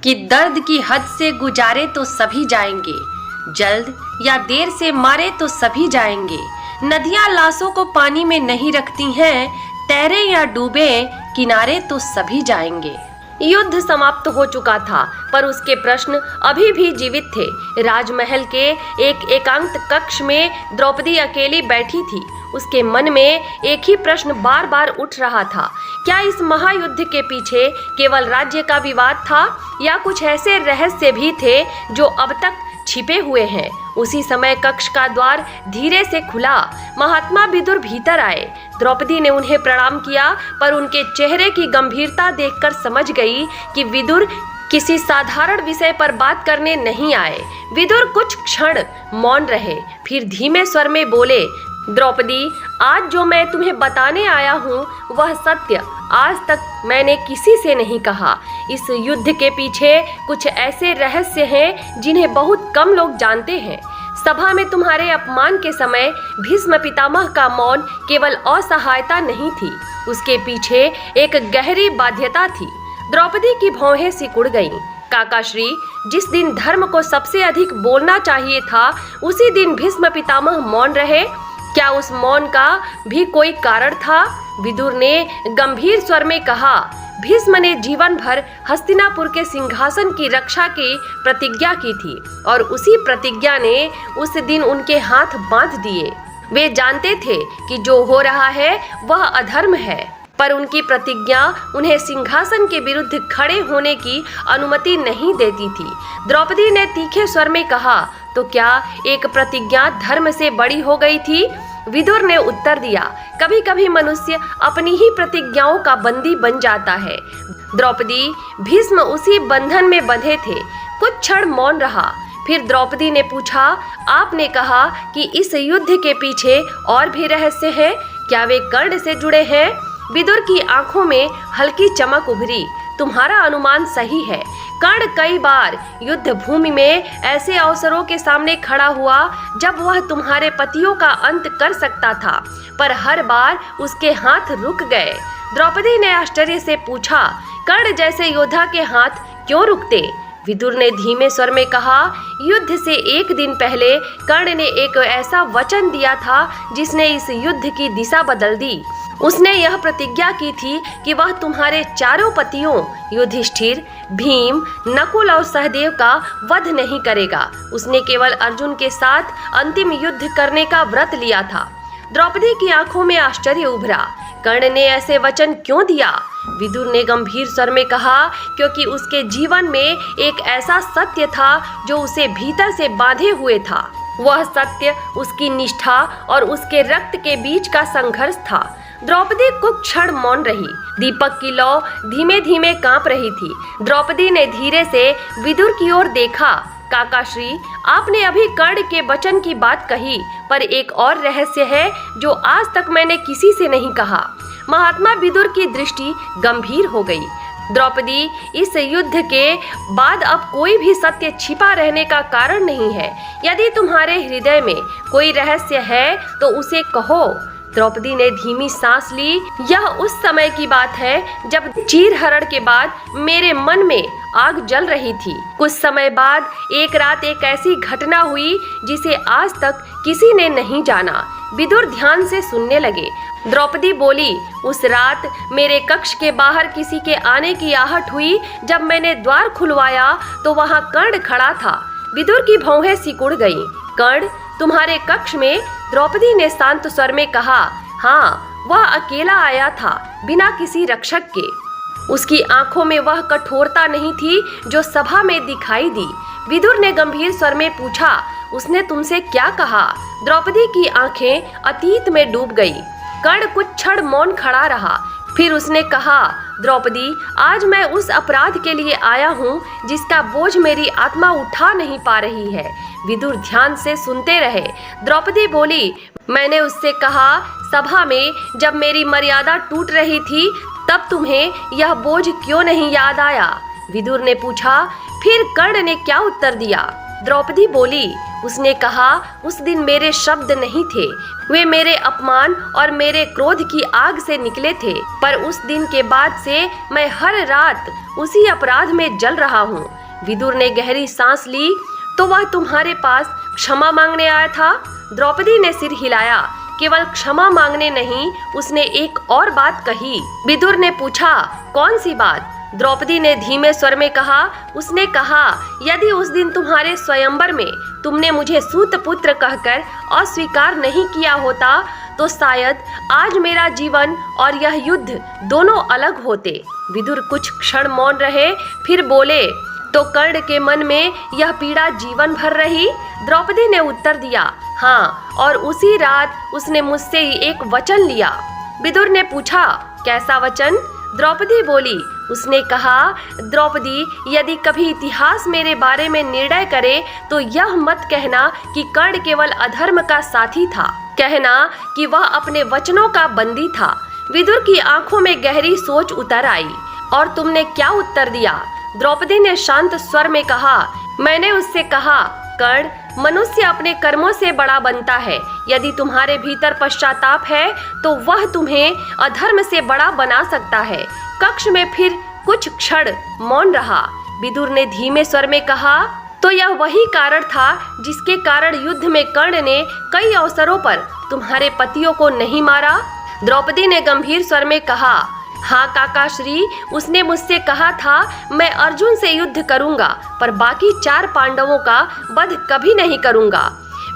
कि दर्द की हद से गुजारे तो सभी जाएंगे, जल्द या देर से मारे तो सभी जाएंगे। नदियां लाशों को पानी में नहीं रखती हैं, तैरे या डूबे किनारे तो सभी जाएंगे। युद्ध समाप्त हो चुका था, पर उसके प्रश्न अभी भी जीवित थे। राजमहल के एक एकांत कक्ष में द्रौपदी अकेली बैठी थी। उसके मन में एक ही प्रश्न बार बार उठ रहा था। क्या इस महायुद्ध के पीछे केवल राज्य का विवाद था या कुछ ऐसे रहस्य भी थे जो अब तक छिपे हुए हैं? उसी समय कक्ष का द्वार धीरे से खुला। महात्मा विदुर भीतर आए। द्रौपदी ने उन्हें प्रणाम किया, पर उनके चेहरे की गंभीरता देखकर समझ गई कि विदुर किसी साधारण विषय पर बात करने नहीं आए। विदुर कुछ क्षण मौन रहे, फिर धीमे स्वर में बोले, द्रौपदी, आज जो मैं तुम्हें बताने आया हूँ वह सत्य आज तक मैंने किसी से नहीं कहा। इस युद्ध के पीछे कुछ ऐसे रहस्य हैं जिन्हें बहुत कम लोग जानते हैं। सभा में तुम्हारे अपमान के समय भीष्म पितामह का मौन केवल असहायता नहीं थी, उसके पीछे एक गहरी बाध्यता थी। द्रौपदी की भौहें सिकुड़ गईं। काकाश्री, जिस दिन धर्म को सबसे अधिक बोलना चाहिए था, उसी दिन भीष्म पितामह मौन रहे। क्या उस मौन का भी कोई कारण था? विदुर ने गंभीर स्वर में कहा, भीष्म ने जीवन भर हस्तिनापुर के सिंहासन की रक्षा की प्रतिज्ञा की थी और उसी प्रतिज्ञा ने उस दिन उनके हाथ बांध दिए। वे जानते थे कि जो हो रहा है वह अधर्म है, पर उनकी प्रतिज्ञा उन्हें सिंहासन के विरुद्ध खड़े होने की अनुमति नहीं देती थी। द्रौपदी ने तीखे स्वर में कहा, तो क्या एक प्रतिज्ञा धर्म से बड़ी हो गई थी? विदुर ने उत्तर दिया, कभी कभी मनुष्य अपनी ही प्रतिज्ञाओं का बंदी बन जाता है। द्रौपदी, भीष्म उसी बंधन में बंधे थे। कुछ क्षण मौन रहा, फिर द्रौपदी ने पूछा, आपने कहा कि इस युद्ध के पीछे और भी रहस्य हैं, क्या वे कर्ण से जुड़े हैं? विदुर की आंखों में हल्की चमक उभरी। तुम्हारा अनुमान सही है। कर्ण कई बार युद्ध भूमि में ऐसे अवसरों के सामने खड़ा हुआ जब वह तुम्हारे पतियों का अंत कर सकता था, पर हर बार उसके हाथ रुक गए। द्रौपदी ने आश्चर्य से पूछा, कर्ण जैसे योद्धा के हाथ क्यों रुकते? विदुर ने धीमे स्वर में कहा, युद्ध से एक दिन पहले कर्ण ने एक ऐसा वचन दिया था जिसने इस युद्ध की दिशा बदल दी। उसने यह प्रतिज्ञा की थी कि वह तुम्हारे चारों पतियों युधिष्ठिर, भीम, नकुल और सहदेव का वध नहीं करेगा। उसने केवल अर्जुन के साथ अंतिम युद्ध करने का व्रत लिया था। द्रौपदी की आंखों में आश्चर्य उभरा। कर्ण ने ऐसे वचन क्यों दिया? विदुर ने गंभीर स्वर में कहा, क्योंकि उसके जीवन में एक ऐसा सत्य था जो उसे भीतर से बांधे हुए था। वह सत्य उसकी निष्ठा और उसके रक्त के बीच का संघर्ष था। द्रौपदी कुछ क्षण मौन रही। दीपक की लौ धीमे धीमे कांप रही थी। द्रौपदी ने धीरे से विदुर की ओर देखा। काकाश्री, आपने अभी कर्ण के वचन की बात कही, पर एक और रहस्य है जो आज तक मैंने किसी से नहीं कहा। महात्मा विदुर की दृष्टि गंभीर हो गई। द्रौपदी, इस युद्ध के बाद अब कोई भी सत्य छिपा रहने का कारण नहीं है। यदि तुम्हारे हृदय में कोई रहस्य है तो उसे कहो। द्रौपदी ने धीमी सांस ली। यह उस समय की बात है जब चीरहरण के बाद मेरे मन में आग जल रही थी। कुछ समय बाद एक रात एक ऐसी घटना हुई जिसे आज तक किसी ने नहीं जाना। विदुर ध्यान से सुनने लगे। द्रौपदी बोली, उस रात मेरे कक्ष के बाहर किसी के आने की आहट हुई। जब मैंने द्वार खुलवाया तो वहाँ कर्ण खड़ा था। विदुर की भौहें सिकुड़ गईं। कर्ण तुम्हारे कक्ष में? द्रौपदी ने शांत स्वर में कहा, हाँ, वह अकेला आया था, बिना किसी रक्षक के। उसकी आंखों में वह कठोरता नहीं थी जो सभा में दिखाई दी। विदुर ने गंभीर स्वर में पूछा, उसने तुमसे क्या कहा? द्रौपदी की आंखें अतीत में डूब गई। कर्ण कुछ क्षण मौन खड़ा रहा, फिर उसने कहा, द्रौपदी, आज मैं उस अपराध के लिए आया हूँ जिसका बोझ मेरी आत्मा उठा नहीं पा रही है। विदुर ध्यान से सुनते रहे। द्रौपदी बोली, मैंने उससे कहा, सभा में जब मेरी मर्यादा टूट रही थी तब तुम्हें यह बोझ क्यों नहीं याद आया? विदुर ने पूछा। फिर कर्ण ने क्या उत्तर दिया? द्रौपदी बोली, उसने कहा, उस दिन मेरे शब्द नहीं थे, वे मेरे अपमान और मेरे क्रोध की आग से निकले थे, पर उस दिन के बाद से मैं हर रात उसी अपराध में जल रहा हूँ। विदुर ने गहरी सांस ली। तो वह तुम्हारे पास क्षमा मांगने आया था? द्रौपदी ने सिर हिलाया। केवल क्षमा मांगने नहीं, उसने एक और बात कही। विदुर ने पूछा, कौन सी बात? द्रौपदी ने धीमे स्वर में कहा, उसने कहा, यदि उस दिन तुम्हारे स्वयंवर में तुमने मुझे सूत पुत्र कहकर अस्वीकार नहीं किया होता तो शायद आज मेरा जीवन और यह युद्ध दोनों अलग होते। विदुर कुछ क्षण मौन रहे, फिर बोले, तो कर्ण के मन में यह पीड़ा जीवन भर रही? द्रौपदी ने उत्तर दिया, हाँ, और उसी रात उसने मुझसे ही एक वचन लिया। विदुर ने पूछा, कैसा वचन? द्रौपदी बोली, उसने कहा, द्रौपदी, यदि कभी इतिहास मेरे बारे में निर्णय करे तो यह मत कहना कि कर्ण केवल अधर्म का साथी था, कहना कि वह अपने वचनों का बंदी था। विदुर की आंखों में गहरी सोच उतर आई। और तुमने क्या उत्तर दिया? द्रौपदी ने शांत स्वर में कहा, मैंने उससे कहा, कर्ण, मनुष्य अपने कर्मों से बड़ा बनता है। यदि तुम्हारे भीतर पश्चाताप है तो वह तुम्हें अधर्म से बड़ा बना सकता है। कक्ष में फिर कुछ क्षण मौन रहा। विदुर ने धीमे स्वर में कहा, तो यह वही कारण था जिसके कारण युद्ध में कर्ण ने कई अवसरों पर तुम्हारे पतियों को नहीं मारा? द्रौपदी ने गंभीर स्वर में कहा, हाँ काका श्री, उसने मुझसे कहा था मैं अर्जुन से युद्ध करूंगा, पर बाकी 4 पांडवों का वध कभी नहीं करूंगा।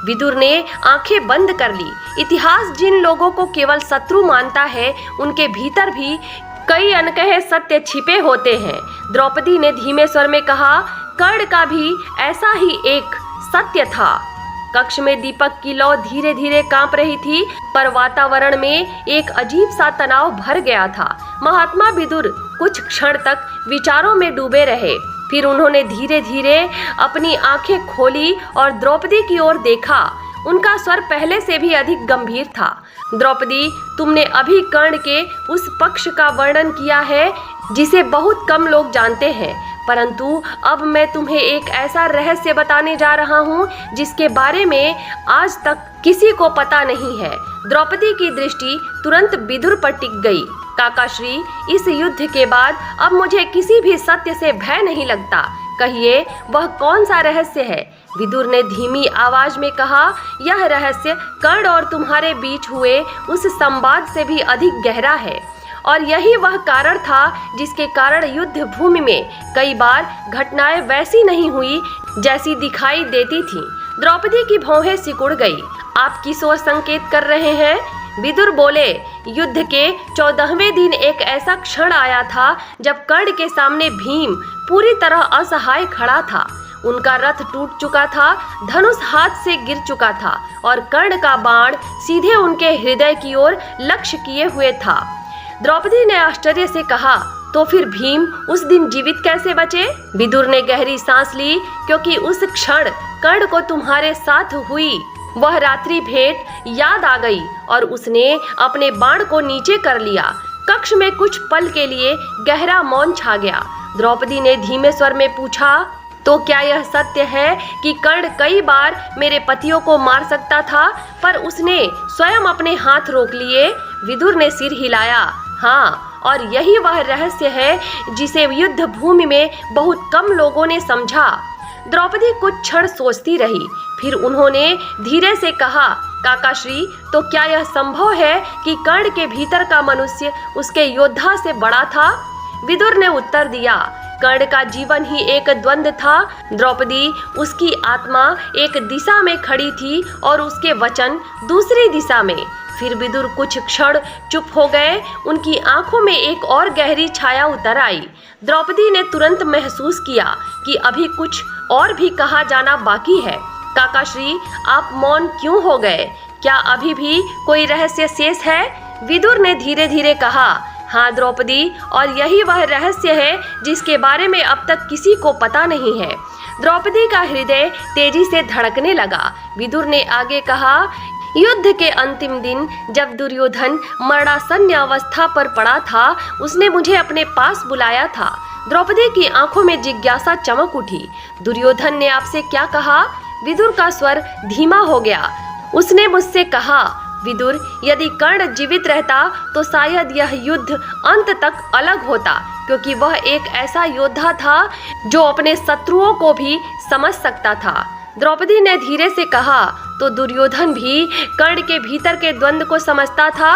विदुर ने आंखें बंद कर ली। इतिहास जिन लोगों को केवल शत्रु मानता है, उनके भीतर भी कई अनकहे सत्य छिपे होते हैं। द्रौपदी ने धीमे स्वर में कहा, कर्ण का भी ऐसा ही एक सत्य था। कक्ष में दीपक की लौ धीरे धीरे कांप रही थी, पर वातावरण में एक अजीब सा तनाव भर गया था। महात्मा विदुर कुछ क्षण तक विचारों में डूबे रहे। फिर उन्होंने धीरे धीरे अपनी आंखें खोली और द्रौपदी की ओर देखा। उनका स्वर पहले से भी अधिक गंभीर था। द्रौपदी, तुमने अभी कर्ण के उस पक्ष का वर्णन किया है जिसे बहुत कम लोग जानते हैं, परंतु अब मैं तुम्हें एक ऐसा रहस्य बताने जा रहा हूँ जिसके बारे में आज तक किसी को पता नहीं है। द्रौपदी की दृष्टि तुरंत विदुर पर टिक गई। काकाश्री, इस युद्ध के बाद अब मुझे किसी भी सत्य से भय नहीं लगता। कहिए, वह कौन सा रहस्य है? विदुर ने धीमी आवाज में कहा, यह रहस्य कर्ण और तुम्हारे बीच हुए उस संवाद से भी अधिक गहरा है, और यही वह कारण था जिसके कारण युद्ध भूमि में कई बार घटनाएं वैसी नहीं हुई जैसी दिखाई देती थीं। द्रौपदी की भौहें सिकुड़ गई। आप किस ओर संकेत कर रहे हैं? विदुर बोले, युद्ध के 14वें दिन एक ऐसा क्षण आया था जब कर्ण के सामने भीम पूरी तरह असहाय खड़ा था। उनका रथ टूट चुका था, धनुष हाथ से गिर चुका था और कर्ण का बाण सीधे उनके हृदय की ओर लक्ष्य किए हुए था। द्रौपदी ने आश्चर्य से कहा, तो फिर भीम उस दिन जीवित कैसे बचे? विदुर ने गहरी सांस ली, क्योंकि उस क्षण कर्ण को तुम्हारे साथ हुई वह रात्रि भेंट याद आ गई और उसने अपने बाण को नीचे कर लिया। कक्ष में कुछ पल के लिए गहरा मौन छा गया। द्रौपदी ने धीमे स्वर में पूछा, तो क्या यह सत्य है कि कर्ण कई बार मेरे पतियों को मार सकता था, पर उसने स्वयं अपने हाथ रोक लिए? विदुर ने सिर हिलाया। हाँ, और यही वह रहस्य है जिसे युद्ध भूमि में बहुत कम लोगों ने समझा। द्रौपदी कुछ क्षण सोचती रही, फिर उन्होंने धीरे से कहा, काकाश्री, तो क्या यह संभव है कि कर्ण के भीतर का मनुष्य उसके योद्धा से बड़ा था? विदुर ने उत्तर दिया, कर्ण का जीवन ही एक द्वंद्व था। द्रौपदी, उसकी आत्मा एक दिशा में खड़ी थी और उसके वचन दूसरी दिशा में। फिर विदुर कुछ क्षण चुप हो गए। उनकी आंखों में एक और गहरी छाया उतर आई। द्रौपदी ने तुरंत महसूस किया कि अभी कुछ और भी कहा जाना बाकी है। काकाश्री, आप मौन क्यों हो गए? क्या अभी भी कोई रहस्य शेष है? विदुर ने धीरे धीरे कहा, हाँ द्रौपदी, और यही वह रहस्य है जिसके बारे में अब तक किसी को पता नहीं है। द्रौपदी का हृदय तेजी से धड़कने लगा। विदुर ने आगे कहा, युद्ध के अंतिम दिन जब दुर्योधन मरणासन्न अवस्था पर पड़ा था, उसने मुझे अपने पास बुलाया था। द्रौपदी की आंखों में जिज्ञासा चमक उठी। दुर्योधन ने आपसे क्या कहा? विदुर का स्वर धीमा हो गया। उसने मुझसे कहा, विदुर, यदि कर्ण जीवित रहता तो शायद यह युद्ध अंत तक अलग होता, क्योंकि वह एक ऐसा योद्धा था जो अपने शत्रुओं को भी समझ सकता था। द्रौपदी ने धीरे से कहा, तो दुर्योधन भी कर्ण के भीतर के द्वंद्व को समझता था?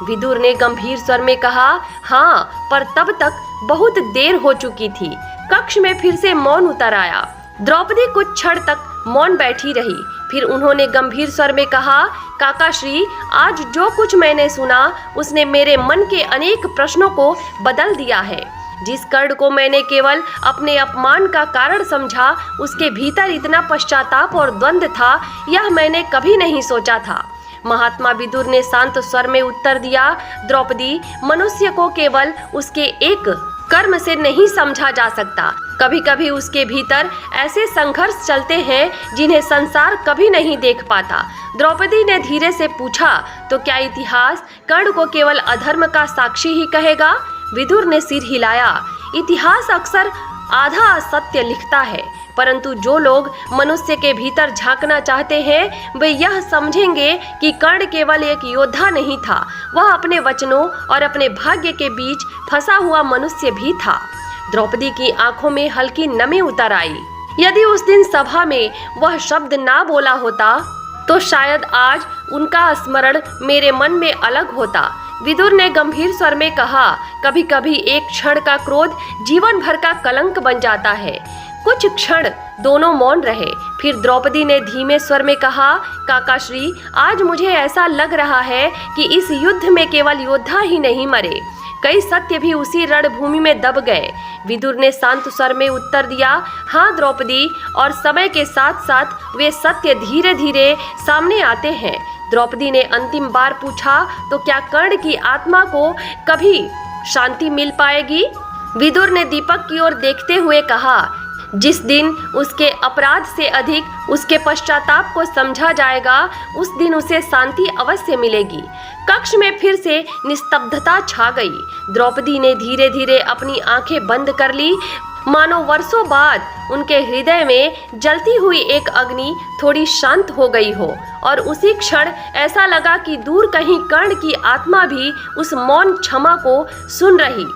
विदुर ने गंभीर स्वर में कहा, हाँ, पर तब तक बहुत देर हो चुकी थी। कक्ष में फिर से मौन उतर आया। द्रौपदी कुछ क्षण तक मौन बैठी रही। फिर उन्होंने गंभीर स्वर में कहा, काकाश्री, आज जो कुछ मैंने सुना उसने मेरे मन के अनेक प्रश्नों को बदल दिया है। जिस कर्ण को मैंने केवल अपने अपमान का कारण समझा, उसके भीतर इतना पश्चाताप और द्वंद्व था, यह मैंने कभी नहीं सोचा था। महात्मा विदुर ने शांत स्वर में उत्तर दिया, द्रौपदी, मनुष्य को केवल उसके एक कर्म से नहीं समझा जा सकता। कभी कभी उसके भीतर ऐसे संघर्ष चलते हैं जिन्हें संसार कभी नहीं देख पाता। द्रौपदी ने धीरे से पूछा, तो क्या इतिहास कर्ण को केवल अधर्म का साक्षी ही कहेगा? विदुर ने सिर हिलाया। इतिहास अक्सर आधा असत्य लिखता है, परंतु जो लोग मनुष्य के भीतर झांकना चाहते हैं वे यह समझेंगे कि कर्ण केवल एक योद्धा नहीं था, वह अपने वचनों और अपने भाग्य के बीच फंसा हुआ मनुष्य भी था। द्रौपदी की आंखों में हल्की नमी उतर आई। यदि उस दिन सभा में वह शब्द ना बोला होता तो शायद आज उनका स्मरण मेरे मन में अलग होता। विदुर ने गंभीर स्वर में कहा, कभी कभी एक क्षण का क्रोध जीवन भर का कलंक बन जाता है। कुछ क्षण दोनों मौन रहे। फिर द्रौपदी ने धीमे स्वर में कहा, काकाश्री, आज मुझे ऐसा लग रहा है कि इस युद्ध में केवल योद्धा ही नहीं मरे, कई सत्य भी उसी रणभूमि में दब गए। विदुर ने शांत स्वर में उत्तर दिया, हाँ द्रौपदी, और समय के साथ साथ वे सत्य धीरे धीरे सामने आते हैं। द्रौपदी ने अंतिम बार पूछा, तो क्या कर्ण की आत्मा को कभी शांति मिल पाएगी? विदुर ने दीपक की ओर देखते हुए कहा, जिस दिन उसके अपराध से अधिक उसके पश्चाताप को समझा जाएगा, उस दिन उसे शांति अवश्य मिलेगी। कक्ष में फिर से निस्तब्धता छा गई। द्रौपदी ने धीरे धीरे अपनी आंखें बंद कर ली, मानो वर्षों बाद उनके हृदय में जलती हुई एक अग्नि थोड़ी शांत हो गई हो। और उसी क्षण ऐसा लगा कि दूर कहीं कर्ण की आत्मा भी उस मौन क्षमा को सुन रही।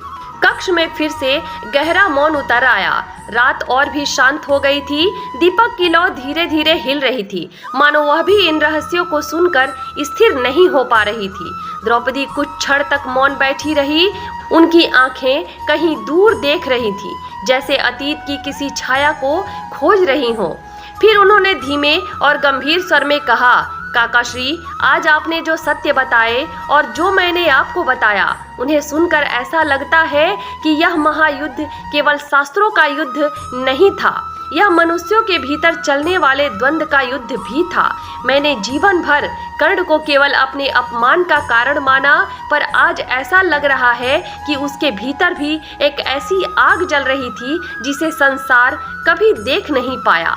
कक्ष में फिर से गहरा मौन उतर आया। रात और भी शांत हो गई थी। दीपक की लौ धीरे धीरे हिल रही थी, मानो वह भी इन रहस्यों को सुनकर स्थिर नहीं हो पा रही थी। द्रौपदी कुछ क्षण तक मौन बैठी रही। उनकी आंखें कहीं दूर देख रही थी, जैसे अतीत की किसी छाया को खोज रही हो। फिर उन्होंने धीमे और गंभीर स्वर में कहा, काकाश्री, आज आपने जो सत्य बताए और जो मैंने आपको बताया, उन्हें सुनकर ऐसा लगता है कि यह महायुद्ध केवल शास्त्रों का युद्ध नहीं था, यह मनुष्यों के भीतर चलने वाले द्वंद्व का युद्ध भी था। मैंने जीवन भर कर्ण को केवल अपने अपमान का कारण माना, पर आज ऐसा लग रहा है कि उसके भीतर भी एक ऐसी आग जल रही थी जिसे संसार कभी देख नहीं पाया।